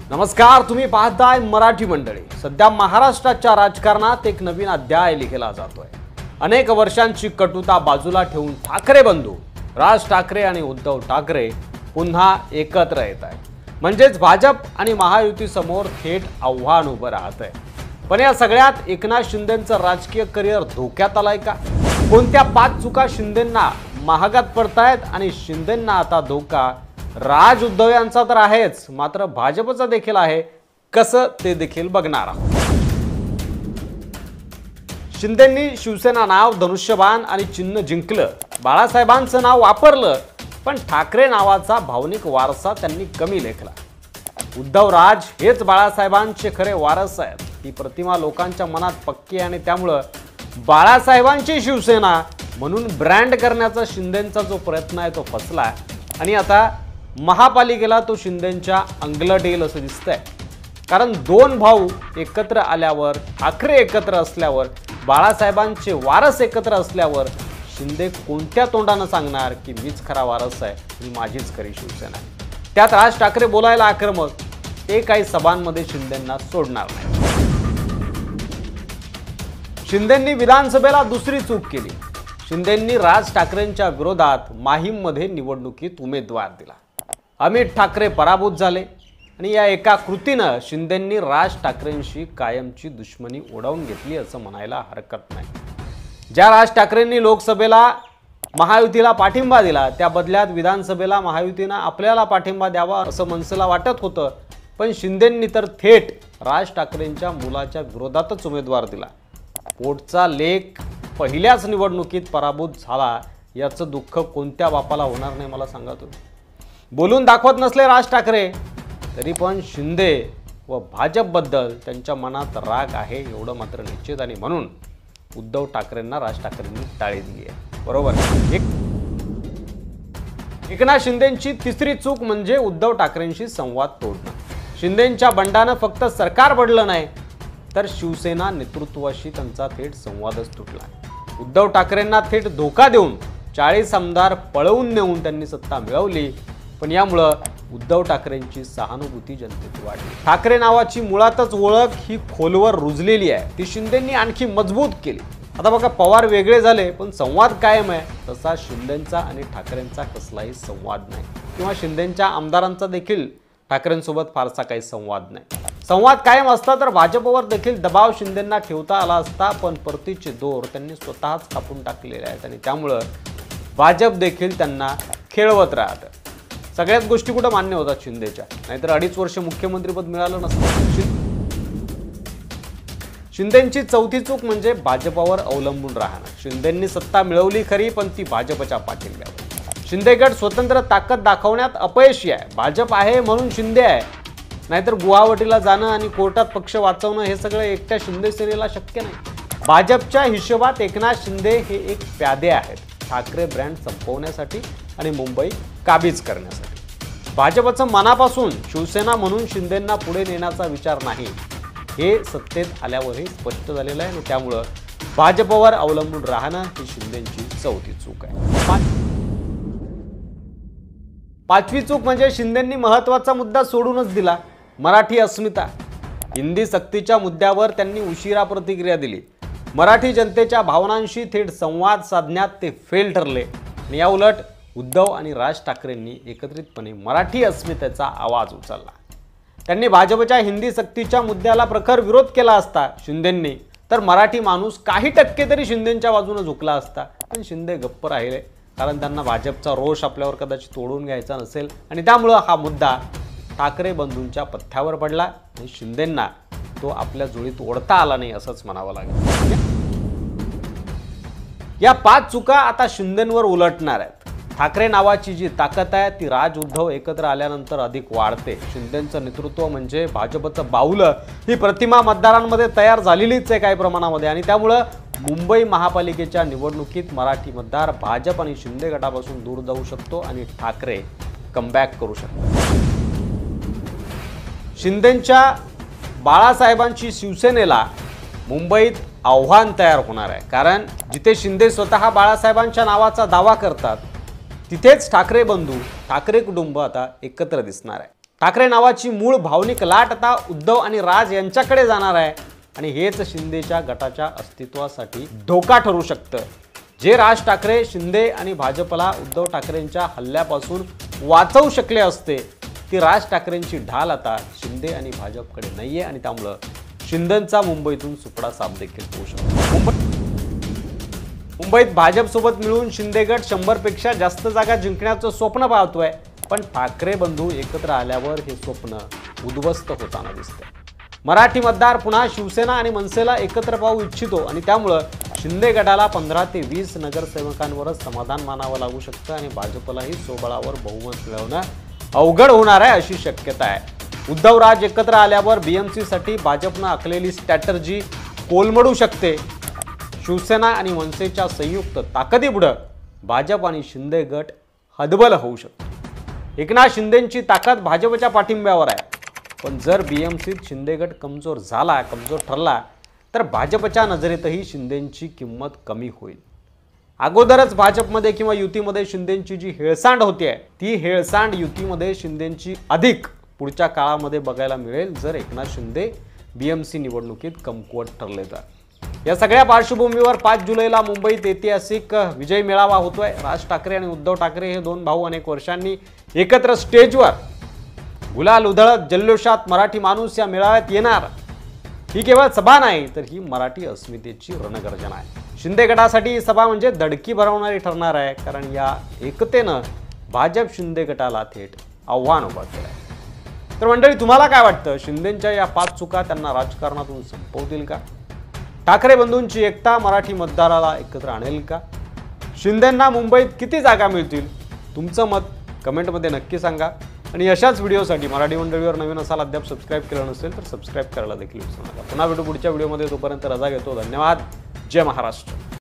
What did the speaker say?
नमस्कार, तुम्ही पाहताय मराठी मंडळी। सध्या महाराष्ट्राच्या राजकारणात एक नवीन अध्याय लिहिला जातोय। अनेक वर्षांची कटुता बाजूला ठेवून ठाकरे बंधू राज ठाकरे आणि उद्धव ठाकरे पुन्हा एकत्र येत आहेत। म्हणजेच भाजप आणि महायुती समोर थेट आव्हान उभं राहतंय। पण या सगळ्यात एकनाथ शिंदेंचं राजकीय करिअर धोक्यात आलंय का? कोणत्या पाच चुका शिंदेंना महागात पडतायत आणि शिंदेंना आता धोका राज उद्धव यांचा तर आहेच, मात्र भाजपचा देखील आहे। कसं ते देखील बघणार आहोत। शिंदेंनी शिवसेना नाव, धनुष्यबाण आणि चिन्ह जिंकलं, बाळासाहेबांचं नाव वापरलं, पण ठाकरे नावाचा भावनिक वारसा त्यांनी कमी लेखला। उद्धव राज हेच बाळासाहेबांचे खरे वारस आहेत। ही प्रतिमा लोकांच्या मनात पक्की आहे आणि त्यामुळे बाळासाहेबांची शिवसेना म्हणून ब्रँड करण्याचा शिंदेंचा जो प्रयत्न आहे तो फसला आणि आता महापालिकेला तो शिंदेंच्या अंगलट येईल असं दिसतंय। कारण दोन भाऊ एकत्र आल्यावर, ठाकरे एकत्र असल्यावर, बाळासाहेबांचे वारस एकत्र असल्यावर शिंदे कोणत्या तोंडानं सांगणार की मीच खरा वारस आहे आणि माझीच खरी शिवसेना आहे? त्यात राज ठाकरे बोलायला आक्रमक, ते काही सभांमध्ये शिंदेंना सोडणार नाही। शिंदेंनी विधानसभेला दुसरी चूक केली। शिंदेंनी राज ठाकरेंच्या विरोधात माहीममध्ये निवडणुकीत उमेदवार दिला। अमित ठाकरे पराभूत झाले आणि या एका कृतीनं शिंदेंनी राज ठाकरेंशी कायमची दुश्मनी ओढावून घेतली असं म्हणायला हरकत नाही। ज्या राज ठाकरेंनी लोकसभेला महायुतीला पाठिंबा दिला, त्या बदल्यात विधानसभेला महायुतीनं आपल्याला पाठिंबा द्यावा असं मनसेला वाटत होतं, पण शिंदेंनी तर थेट राज ठाकरेंच्या मुलाच्या विरोधातच उमेदवार दिला। पोटचा लेक पहिल्याच निवडणुकीत पराभूत झाला, याचं दुःख कोणत्या बापाला होणार नाही मला सांगा तुम्ही? बोलून दाखवत नसले राज ठाकरे, तरी पण शिंदे व भाजपबद्दल त्यांच्या मनात राग आहे एवढं मात्र निश्चित, आणि म्हणून उद्धव ठाकरेंना राज ठाकरेंनी टाळी दिली आहे। बरोबर। एकनाथ शिंदेंची तिसरी चूक म्हणजे उद्धव ठाकरेंशी संवाद तोडणं। शिंदेंच्या बंडानं फक्त सरकार पडलं नाही, तर शिवसेना नेतृत्वाशी त्यांचा थेट संवादच तुटला। उद्धव ठाकरेंना थेट धोका देऊन 40 आमदार पळवून नेऊन त्यांनी सत्ता मिळवली, पण यामुळे उद्धव ठाकरेंची सहानुभूती जनतेत वाढली। ठाकरे नावाची मुळातच ओळख ही खोलवर रुजलेली आहे, ती शिंदेंनी आणखी मजबूत केली। आता बघा, पवार वेगळे झाले पण संवाद कायम आहे, तसा शिंदेंचा आणि ठाकरेंचा कसलाही संवाद नाही, किंवा शिंदेंच्या आमदारांचा देखील ठाकरेंसोबत फारसा काही संवाद नाही। संवाद कायम असता तर भाजपवर देखील दबाव शिंदेंना ठेवता आला असता, पण परतीचे दोर त्यांनी स्वतःच कापून टाकलेले आहेत आणि त्यामुळे भाजप देखील त्यांना खेळवत राहतं। सगळ्याच गोष्टी कुठं मान्य होतात शिंदेच्या, नाहीतर 2.5 वर्ष मुख्यमंत्रीपद मिळालं नसतं। शिंदेंची चौथी चूक म्हणजे भाजपावर अवलंबून राहणं। शिंदेंनी सत्ता मिळवली खरी, पण ती भाजपच्या पाठिंब्यावर। शिंदे गट स्वतंत्र ताकद दाखवण्यात अपयशी आहे। भाजप आहे म्हणून शिंदे आहे, नाहीतर गुवाहाटीला जाणं आणि कोर्टात पक्ष वाचवणं हे सगळं एकट्या शिंदे सेनेला शक्य नाही। भाजपच्या हिशोबात एकनाथ शिंदे हे एक प्यादे आहेत, ठाकरे ब्रँड संपवण्यासाठी आणि मुंबई काबीज करण्यासाठी। भाजपचं मनापासून शिवसेना म्हणून शिंदेंना पुढे नेण्याचा विचार नाही, हे सत्तेत आल्यावरही स्पष्ट झालेलं आहे आणि त्यामुळं भाजपवर अवलंबून राहणं ही शिंदेंची चौथी चूक आहे। पाचवी चूक म्हणजे शिंदेंनी महत्त्वाचा मुद्दा सोडूनच दिला, मराठी अस्मिता। हिंदी सक्तीच्या मुद्द्यावर त्यांनी उशिरा प्रतिक्रिया दिली। मराठी जनतेच्या भावनांशी थेट संवाद साधण्यात ते फेल ठरले आणि या उलट उद्धव आणि राज ठाकरेंनी एकत्रितपणे मराठी अस्मितेचा आवाज उचलला। त्यांनी भाजपच्या हिंदी सक्तीच्या मुद्द्याला प्रखर विरोध केला असता शिंदेंनी, तर मराठी माणूस काही टक्के तरी शिंदेंच्या बाजूने झुकला असता, पण शिंदे गप्प राहिले, कारण त्यांना भाजपचा रोष आपल्यावर कदाचित तोडून घ्यायचा नसेल आणि त्यामुळं हा मुद्दा ठाकरे बंधूंच्या पथ्यावर पडला आणि शिंदेंना तो आपल्या जुळीत ओढता आला नाही असंच म्हणावं लागेल। या 5 चुका आता शिंदेंवर उलटणार आहेत। ठाकरे नावाची जी ताकद आहे ती राज उद्धव एकत्र आल्यानंतर अधिक वाढते। शिंदेंचं नेतृत्व म्हणजे भाजपचं बाहुलं ही प्रतिमा मतदारांमध्ये तयार झालेलीच आहे काही प्रमाणामध्ये, आणि त्यामुळं मुंबई महापालिकेच्या निवडणुकीत मराठी मतदार भाजप आणि शिंदे गटापासून दूर जाऊ शकतो आणि ठाकरे कमबॅक करू शकतो। शिंदेंच्या बाळासाहेबांची शिवसेनेला मुंबईत आव्हान तयार होणार आहे, कारण जिथे शिंदे स्वतः बाळासाहेबांच्या नावाचा दावा करतात, तिथेच ठाकरे बंधू, ठाकरे कुटुंब आता एकत्र दिसणार आहे। ठाकरे नावाची मूळ भावनिक लाट आता उद्धव आणि राज यांच्याकडे जाणार आहे आणि हेच शिंदेच्या गटाच्या अस्तित्वासाठी धोका ठरू शकतं। जे राज ठाकरे शिंदे आणि भाजपला उद्धव ठाकरेंच्या हल्ल्यापासून वाचवू शकले असते, ती राज ठाकरेंची ढाल आता शिंदे आणि भाजपकडे नाहीये आणि त्यामुळे शिंदेंचा मुंबईतून सुपडा साफ देखील होऊ शकतो। मुंबईत भाजपसोबत मिळून शिंदे गट 100 पेक्षा जास्त जागा जिंकण्याचं स्वप्न पाहतोय, पण ठाकरे बंधू एकत्र आल्यावर हे स्वप्न उद्ध्वस्त होताना दिसतंय। मराठी मतदार पुन्हा शिवसेना आणि मनसेला एकत्र पाहू इच्छितो आणि त्यामुळे शिंदे गटाला 15 ते 20 नगरसेवकांवरच समाधान मानावं लागू शकतं आणि भाजपलाही स्वबळावर बहुमत मिळवणं अवघड होणार आहे अशी शक्यता आहे। उद्धव राज एकत्र आल्यावर बीएमसीसाठी भाजपनं आखलेली स्ट्रॅटर्जी कोलमडू शकते। शिवसेना आणि मनसेच्या संयुक्त ताकदीपुढे भाजप आणि शिंदे गट हतबल होऊ शकतो। एकनाथ शिंदेंची ताकद भाजपच्या पाठिंब्यावर आहे, पण जर बीएमसीत शिंदे गट कमजोर ठरला तर भाजपच्या नजरेतही शिंदेंची किंमत कमी होईल। अगोदरच भाजपमध्ये किंवा युतीमध्ये शिंदेंची जी हेळसांड होते ती हेळसांड युतीमध्ये शिंदेंची अधिक पुढच्या काळामध्ये बघायला मिळेल जर एकनाथ शिंदे बीएमसी निवडणुकीत कमकुवत ठरले तर। या सगळ्या पार्श्वभूमीवर 5 जुलैला मुंबईत ऐतिहासिक विजय मेळावा होतोय। राज ठाकरे आणि उद्धव ठाकरे हे दोन भाऊ अनेक वर्षांनी एकत्र स्टेजवर गुलाल उधळत जल्लोषात मराठी माणूस या मेळाव्यात येणार। ही केवळ सभा नाही तर ही मराठी अस्मितेची रणगर्जना आहे। शिंदे गटासाठी ही सभा म्हणजे दडकी भरवणारी ठरणार आहे, कारण या एकतेनं भाजप शिंदे गटाला थेट आव्हान उभं केलं आहे। तर मंडळी, तुम्हाला काय वाटतं? शिंदेंच्या या 5 चुका त्यांना राजकारणातून संपवतील का? ठाकरे बंधूंची एकता मराठी मतदाराला एकत्र आणेल का? शिंदेंना मुंबईत किती जागा मिळतील? तुमचं मत कमेंटमध्ये नक्की सांगा आणि अशाच व्हिडिओसाठी मराठी मंडळीवर नवीन असाल, अद्याप सबस्क्राईब केलं नसेल तर सबस्क्राईब करायला देखील विसरू नका। पुन्हा भेटू पुढच्या व्हिडिओमध्ये, तोपर्यंत रजा घेतो। धन्यवाद। जय महाराष्ट्र।